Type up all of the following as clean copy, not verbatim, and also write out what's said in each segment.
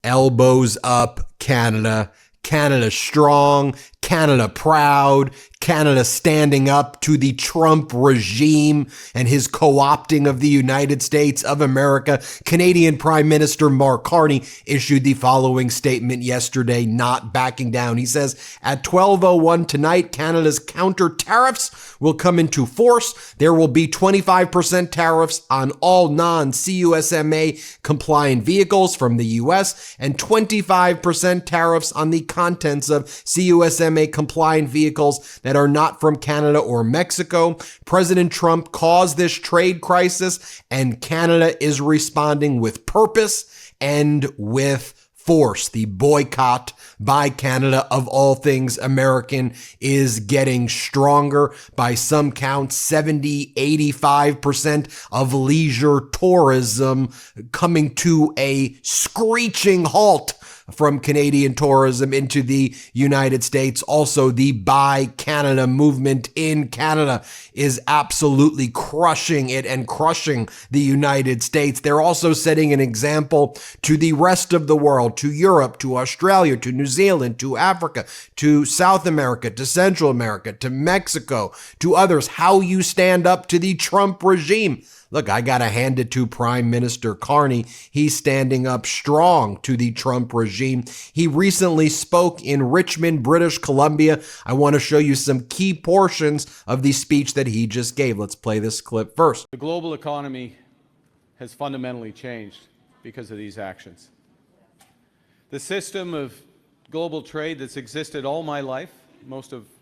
Elbows up, Canada. Canada strong, Canada proud, Canada standing up to the Trump regime and his co-opting of the United States of America. Canadian Prime Minister Mark Carney issued the following statement yesterday, not backing down. He says, at 12:01 tonight, Canada's counter tariffs will come into force. There will be 25% tariffs on all non-CUSMA compliant vehicles from the U.S. and 25% tariffs on the contents of CUSMA compliant vehicles that are not from Canada or Mexico. President Trump caused this trade crisis, and Canada is responding with purpose and with force. The boycott by Canada of all things American is getting stronger. By some counts, 70-85% of leisure tourism coming to a screeching halt from Canadian tourism into the United States. Also, the Buy Canada movement in Canada is absolutely crushing it and crushing the United States. They're also setting an example to the rest of the world, to Europe, to Australia, to New Zealand, to Africa, to South America, to Central America, to Mexico, to others, how you stand up to the Trump regime. Look, I got to hand it to Prime Minister Carney. He's standing up strong to the Trump regime. He recently spoke in Richmond, British Columbia. I want to show you some key portions of the speech that he just gave. Let's play this clip first. The global economy has fundamentally changed because of these actions. The system of global trade that's existed all my life,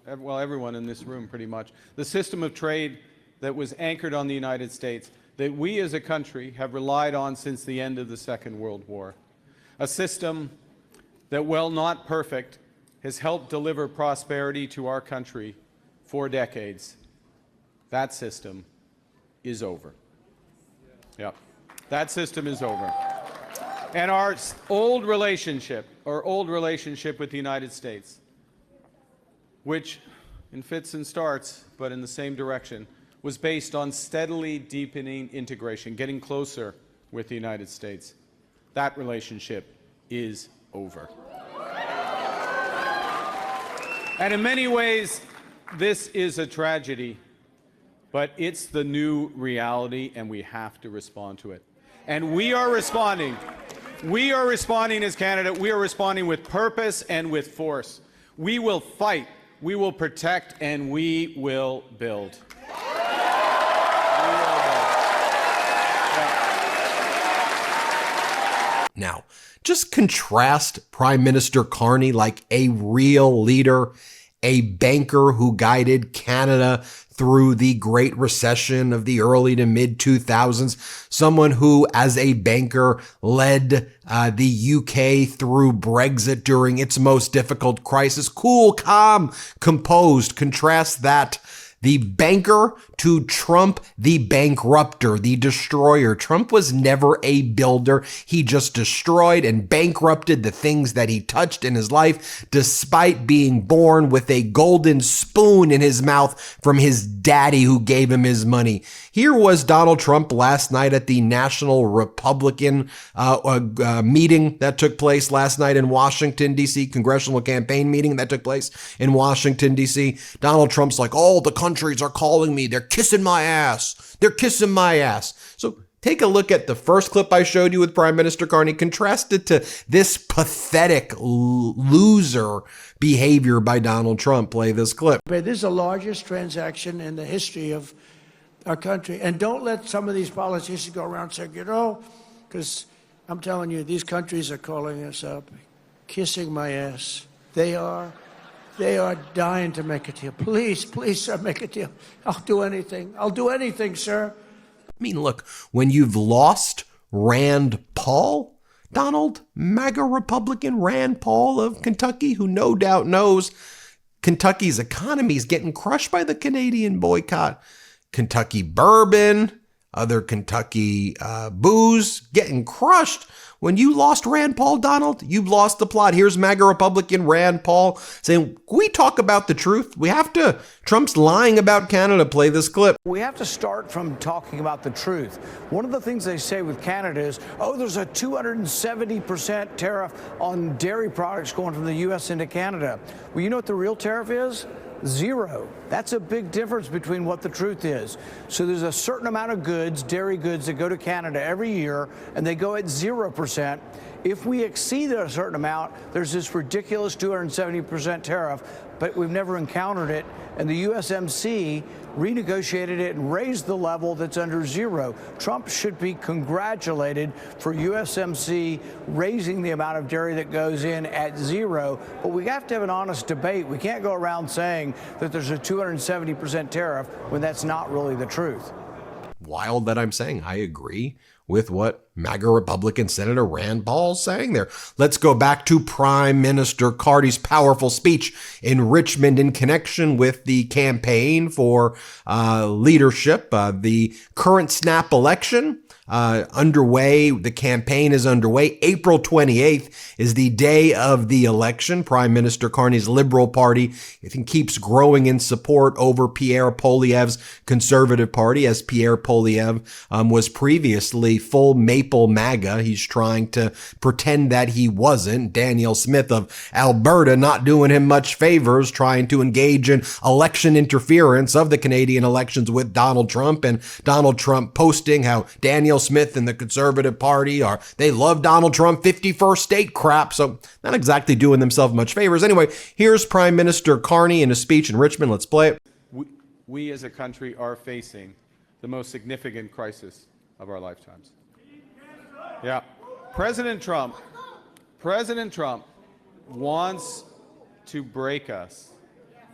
everyone in this room pretty much, the system of trade that was anchored on the United States, that we as a country have relied on since the end of the Second World War. A system that, while not perfect, has helped deliver prosperity to our country for decades. That system is over. Yep. That system is over. And our old relationship with the United States, which in fits and starts, but in the same direction, was based on steadily deepening integration, getting closer with the United States. That relationship is over. And in many ways, this is a tragedy, but it's the new reality, and we have to respond to it. And we are responding. We are responding as Canada. We are responding with purpose and with force. We will fight, we will protect, and we will build. Now, just contrast Prime Minister Carney like a real leader, a banker who guided Canada through the Great Recession of the early to mid-2000s, someone who, as a banker, led the UK through Brexit during its most difficult crisis. Cool, calm, composed. Contrast that. The banker to Trump, the bankrupter, the destroyer. Trump was never a builder. He just destroyed and bankrupted the things that he touched in his life, despite being born with a golden spoon in his mouth from his daddy who gave him his money. Here was Donald Trump last night at the National Republican meeting that took place last night in Washington, D.C., congressional campaign meeting that took place in Washington, D.C. Donald Trump's like, oh, the countries are calling me. They're kissing my ass. They're kissing my ass. So take a look at the first clip I showed you with Prime Minister Carney. Contrast it to this pathetic loser behavior by Donald Trump. Play this clip. This is the largest transaction in the history of our country. And don't let some of these politicians go around saying, because I'm telling you, these countries are calling us up, kissing my ass. They are dying to make a deal. Please, sir, make a deal. I'll do anything. I'll do anything, sir. I mean, look, when you've lost Rand Paul, Donald, MAGA Republican Rand Paul of Kentucky, who no doubt knows Kentucky's economy is getting crushed by the Canadian boycott. Kentucky bourbon, other Kentucky boos getting crushed. When you lost Rand Paul, Donald, you lost the plot. Here's MAGA Republican Rand Paul saying, can we talk about the truth? We have to. Trump's lying about Canada. Play this clip. We have to start from talking about the truth. One of the things they say with Canada is, oh, there's a 270% tariff on dairy products going from the U.S. into Canada. Well, you know what the real tariff is? Zero. That's a big difference between what the truth is. So there's a certain amount of goods, dairy goods, that go to Canada every year, and they go at 0%. If we exceed a certain amount, there's this ridiculous 270% tariff, but we've never encountered it. And the USMC renegotiated it and raised the level that's under zero. Trump should be congratulated for USMC raising the amount of dairy that goes in at zero. But we have to have an honest debate. We can't go around saying that there's a 270% tariff when that's not really the truth. Wild that I'm saying I agree with what MAGA Republican Senator Rand Paul's saying there. Let's go back to Prime Minister Carney's powerful speech in Richmond in connection with the campaign for leadership. The current snap election underway. The campaign is underway. April 28th is the day of the election. Prime Minister Carney's Liberal Party, I think, keeps growing in support over Pierre Poilievre's Conservative Party, as Pierre Poilievre was previously full Maple MAGA. He's trying to pretend that he wasn't. Danielle Smith of Alberta not doing him much favors, trying to engage in election interference of the Canadian elections with Donald Trump, and Donald Trump posting how Danielle Smith and the Conservative Party they love Donald Trump, 51st state crap, so not exactly doing themselves much favors. Anyway, here's Prime Minister Carney in a speech in Richmond. Let's play it. We as a country are facing the most significant crisis of our lifetimes. Yeah. President Trump wants to break us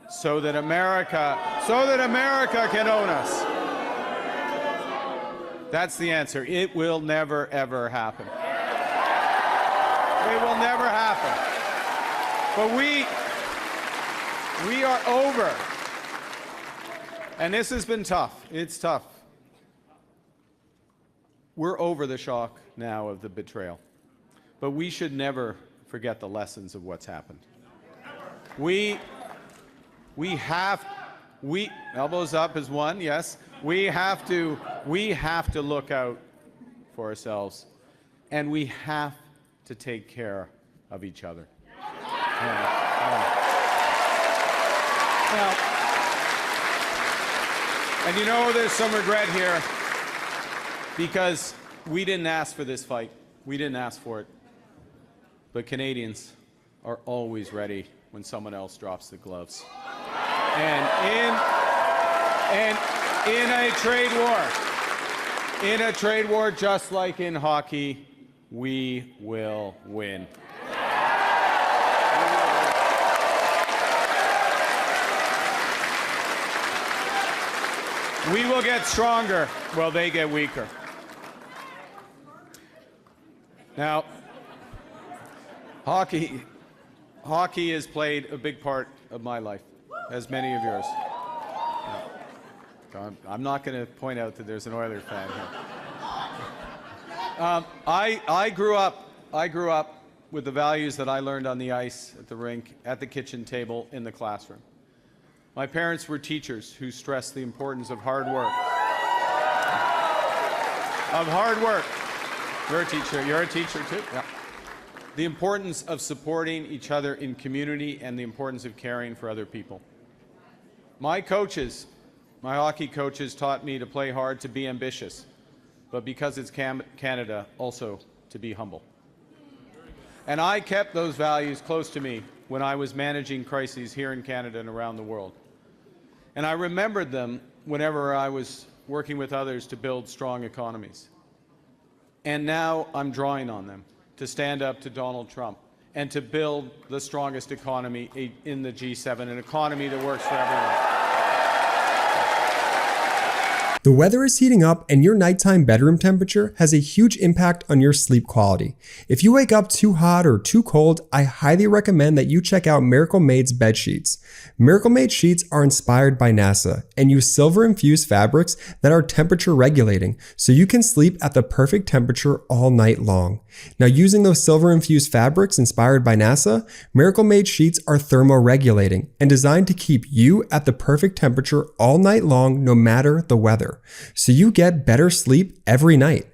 so that America can own us. That's the answer. It will never, ever happen. It will never happen. But we are over. And this has been tough. It's tough. We're over the shock now of the betrayal. But we should never forget the lessons of what's happened. Elbows up is one, yes. We have to look out for ourselves, and we have to take care of each other. And you know, there's some regret here because we didn't ask for this fight. We didn't ask for it. But Canadians are always ready when someone else drops the gloves. And in a trade war, just like in hockey, we will win. We will get stronger while they get weaker. Now, hockey has played a big part of my life, as many of yours. I'm not going to point out that there's an Oilers fan here. I grew up with the values that I learned on the ice, at the rink, at the kitchen table, in the classroom. My parents were teachers who stressed the importance of hard work. You're a teacher. You're a teacher too. Yeah. The importance of supporting each other in community and the importance of caring for other people. My hockey coaches taught me to play hard, to be ambitious, but because it's Canada, also to be humble. And I kept those values close to me when I was managing crises here in Canada and around the world. And I remembered them whenever I was working with others to build strong economies. And now I'm drawing on them to stand up to Donald Trump and to build the strongest economy in the G7, an economy that works for everyone. The weather is heating up and your nighttime bedroom temperature has a huge impact on your sleep quality. If you wake up too hot or too cold, I highly recommend that you check out Miracle Made's bed sheets. Miracle Made sheets are inspired by NASA and use silver-infused fabrics that are temperature regulating, so you can sleep at the perfect temperature all night long. Now, using those silver-infused fabrics inspired by NASA, Miracle Made sheets are thermoregulating and designed to keep you at the perfect temperature all night long, no matter the weather, so you get better sleep every night.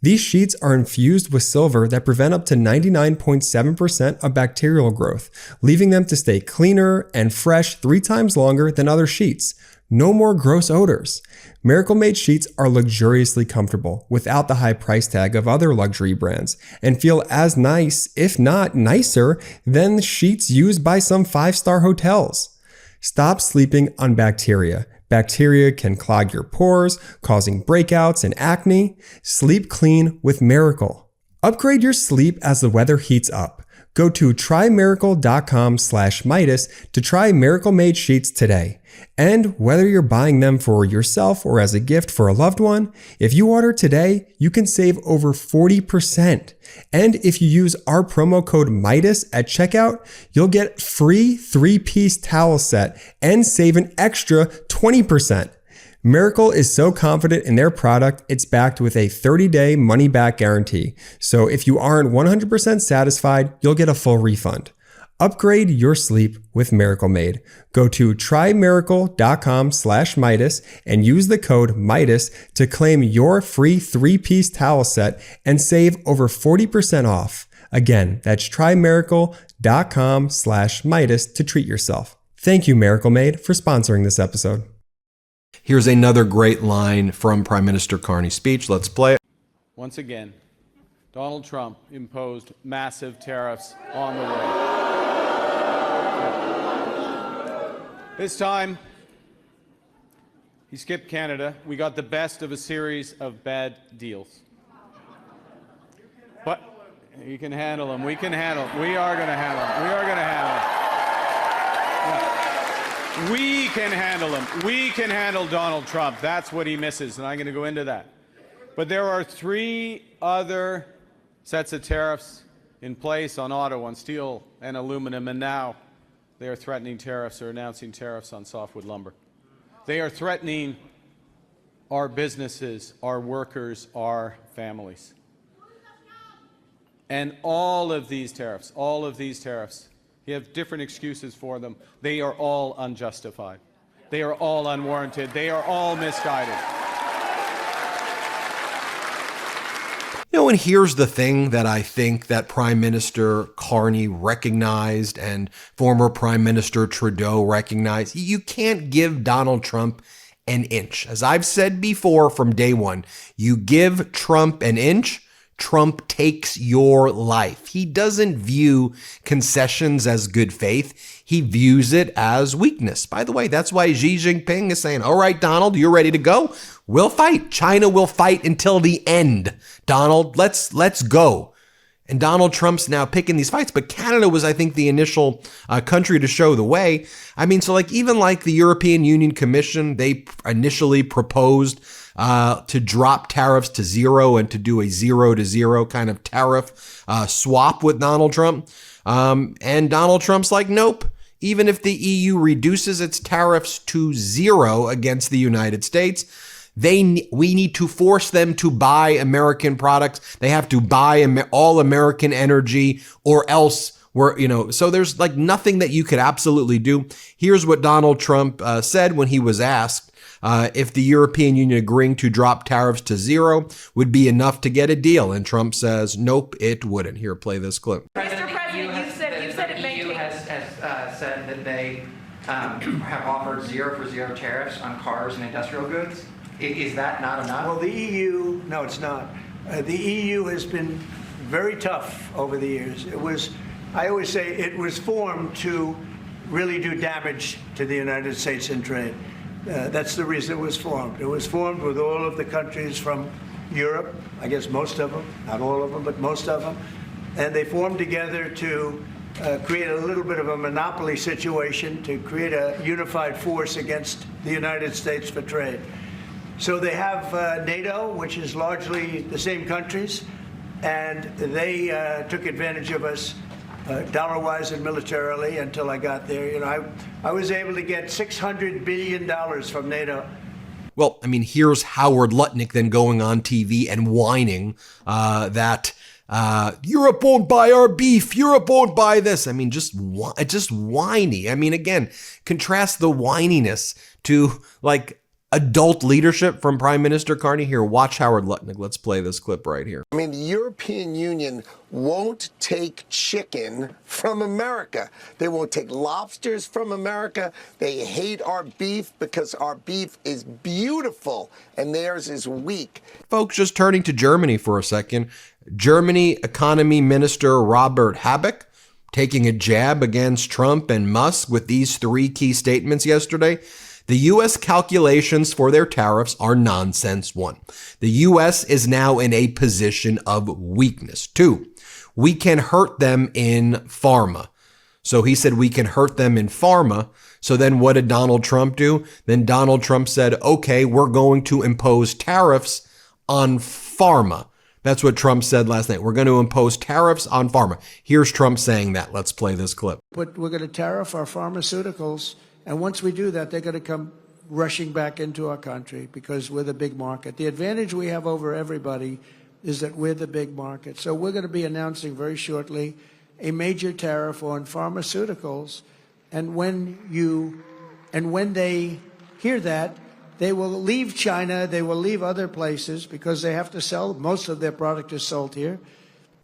These sheets are infused with silver that prevent up to 99.7% of bacterial growth, leaving them to stay cleaner and fresh 3 times longer than other sheets. No more gross odors. Miracle Made sheets are luxuriously comfortable without the high price tag of other luxury brands and feel as nice, if not nicer, than sheets used by some 5-star hotels. Stop sleeping on bacteria. Bacteria can clog your pores, causing breakouts and acne. Sleep clean with Miracle. Upgrade your sleep as the weather heats up. Go to trymiracle.com/Meidas to try Miracle Made sheets today. And whether you're buying them for yourself or as a gift for a loved one, if you order today, you can save over 40%. And if you use our promo code Meidas at checkout, you'll get free 3-piece towel set and save an extra 20%. Miracle is so confident in their product, it's backed with a 30-day money-back guarantee. So if you aren't 100% satisfied, you'll get a full refund. Upgrade your sleep with Miracle Made. Go to trymiracle.com/Meidas and use the code Meidas to claim your free 3-piece towel set and save over 40% off. Again, that's trymiracle.com/Meidas to treat yourself. Thank you, Miracle Made, for sponsoring this episode. Here's another great line from Prime Minister Carney's speech. Let's play it. Once again, Donald Trump imposed massive tariffs on the world. This time, he skipped Canada. We got the best of a series of bad deals. But you can handle them. We can handle them. We are going to handle them. We are going to handle them. We can handle him. We can handle Donald Trump. That's what he misses, and I'm going to go into that. But there are 3 other sets of tariffs in place on auto, on steel and aluminum, and now they are threatening tariffs or announcing tariffs on softwood lumber. They are threatening our businesses, our workers, our families. And all of these tariffs, you have different excuses for them. They are all unjustified. They are all unwarranted. They are all misguided. And here's the thing that I think that Prime Minister Carney recognized and former Prime Minister Trudeau recognized. You can't give Donald Trump an inch. As I've said before from day one, you give Trump an inch, Trump takes your life. He doesn't view concessions as good faith. He views it as weakness. By the way, that's why Xi Jinping is saying, all right, Donald, you're ready to go. We'll fight. China will fight until the end. Donald, let's go. And Donald Trump's now picking these fights, but Canada was, I think, the initial country to show the way. I mean, so even the European Union Commission, they initially proposed to drop tariffs to 0 and to do a 0-to-0 kind of tariff swap with Donald Trump. And Donald Trump's like, nope. Even if the EU reduces its tariffs to 0 against the United States, we need to force them to buy American products. They have to buy all American energy, or else so there's nothing that you could absolutely do. Here's what Donald Trump said when he was asked if the European Union agreeing to drop tariffs to 0 would be enough to get a deal. And Trump says, nope, it wouldn't. Here, play this clip. Mr. President, you said it EU has said that they have offered 0 for 0 tariffs on cars and industrial goods. Is that not enough? Well, the EU, no, it's not. The EU has been very tough over the years. I always say it was formed to really do damage to the United States in trade. That's the reason it was formed. It was formed with all of the countries from Europe, I guess most of them, not all of them, but most of them. And they formed together to create a little bit of a monopoly situation, to create a unified force against the United States for trade. So they have NATO, which is largely the same countries, and they took advantage of us dollar-wise and militarily until I got there. You know, I was able to get $600 billion from NATO. Well, I mean, here's Howard Lutnick then going on TV and whining that Europe won't buy our beef. Europe won't buy this. I mean, just whiny. I mean, again, contrast the whininess to like adult leadership from Prime Minister Carney. Here, watch Howard Lutnick. Let's play this clip right here. I mean, the European Union won't take chicken from America. They won't take lobsters from America. They hate our beef because our beef is beautiful and theirs is weak. Folks, just turning to Germany for a second. Germany Economy Minister Robert Habeck taking a jab against Trump and Musk with these three key statements yesterday. The U.S. calculations for their tariffs are nonsense. 1. The U.S. is now in a position of weakness. 2. We can hurt them in pharma. So he said we can hurt them in pharma. So then what did Donald Trump do? Then Donald Trump said, okay, we're going to impose tariffs on pharma. That's what Trump said last night. We're going to impose tariffs on pharma. Here's Trump saying that. Let's play this clip. But we're going to tariff our pharmaceuticals. And once we do that, they're going to come rushing back into our country because we're the big market. The advantage we have over everybody is that we're the big market. So we're going to be announcing very shortly a major tariff on pharmaceuticals. And when they hear that, they will leave China, they will leave other places because they have to sell. Most of their product is sold here.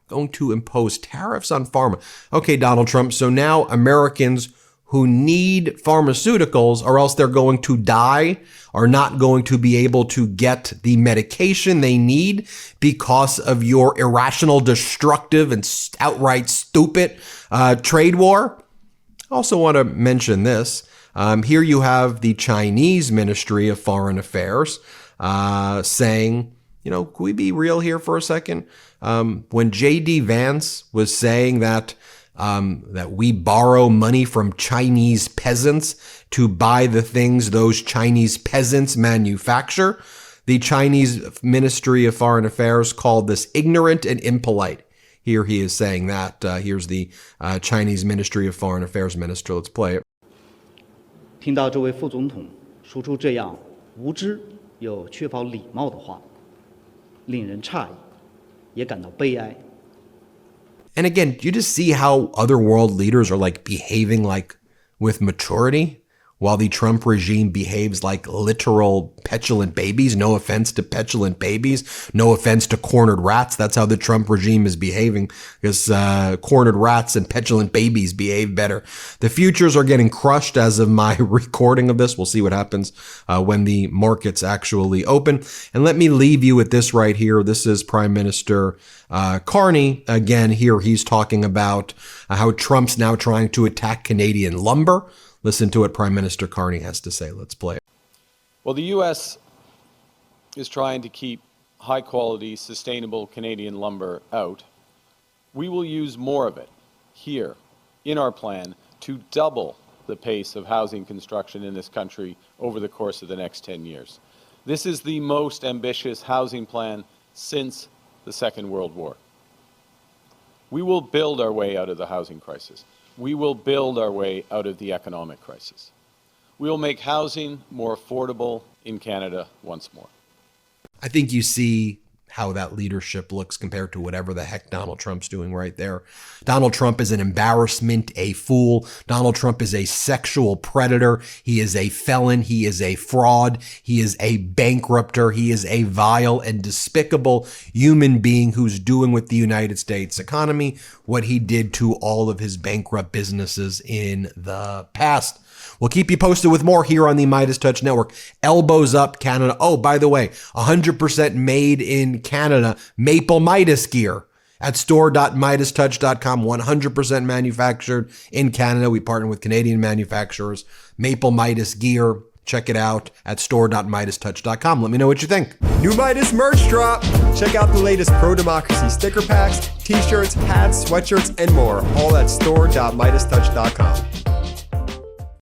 Going to impose tariffs on pharma. Okay, Donald Trump. So now Americans who need pharmaceuticals, or else they're going to die, are not going to be able to get the medication they need because of your irrational, destructive, and outright stupid trade war. I also want to mention this. Here you have the Chinese Ministry of Foreign Affairs saying, you know, can we be real here for a second? When J.D. Vance was saying that we borrow money from Chinese peasants to buy the things those Chinese peasants manufacture, the Chinese Ministry of Foreign Affairs called this ignorant and impolite. Here he is saying that. Here's the Chinese Ministry of Foreign Affairs minister. Let's play it. 听到这位副总统说出这样无知又缺乏礼貌的话，令人诧异，也感到悲哀。 And again, do you just see how other world leaders are like behaving like with maturity while the Trump regime behaves like literal petulant babies? No offense to petulant babies. No offense to cornered rats. That's how the Trump regime is behaving because cornered rats and petulant babies behave better. The futures are getting crushed as of my recording of this. We'll see what happens when the markets actually open. And let me leave you with this right here. This is Prime Minister Carney. Again, here he's talking about how Trump's now trying to attack Canadian lumber. Listen to what Prime Minister Carney has to say. Let's play it. Well, the U.S. is trying to keep high-quality, sustainable Canadian lumber out. We will use more of it here in our plan to double the pace of housing construction in this country over the course of the next 10 years. This is the most ambitious housing plan since the Second World War. We will build our way out of the housing crisis. We will build our way out of the economic crisis. We will make housing more affordable in Canada once more. I think you see how that leadership looks compared to whatever the heck Donald Trump's doing right there. Donald Trump is an embarrassment, a fool. Donald Trump is a sexual predator. He is a felon. He is a fraud. He is a bankrupter. He is a vile and despicable human being who's doing with the United States economy what he did to all of his bankrupt businesses in the past. We'll keep you posted with more here on the MeidasTouch Network. Elbows up, Canada. Oh, by the way, 100% made in Canada Maple Midas gear at store.meidastouch.com. 100% manufactured in Canada. We partner with Canadian manufacturers. Maple Midas gear. Check it out at store.meidastouch.com. Let me know what you think. New Midas merch drop. Check out the latest pro-democracy sticker packs, t-shirts, hats, sweatshirts, and more. All at store.meidastouch.com.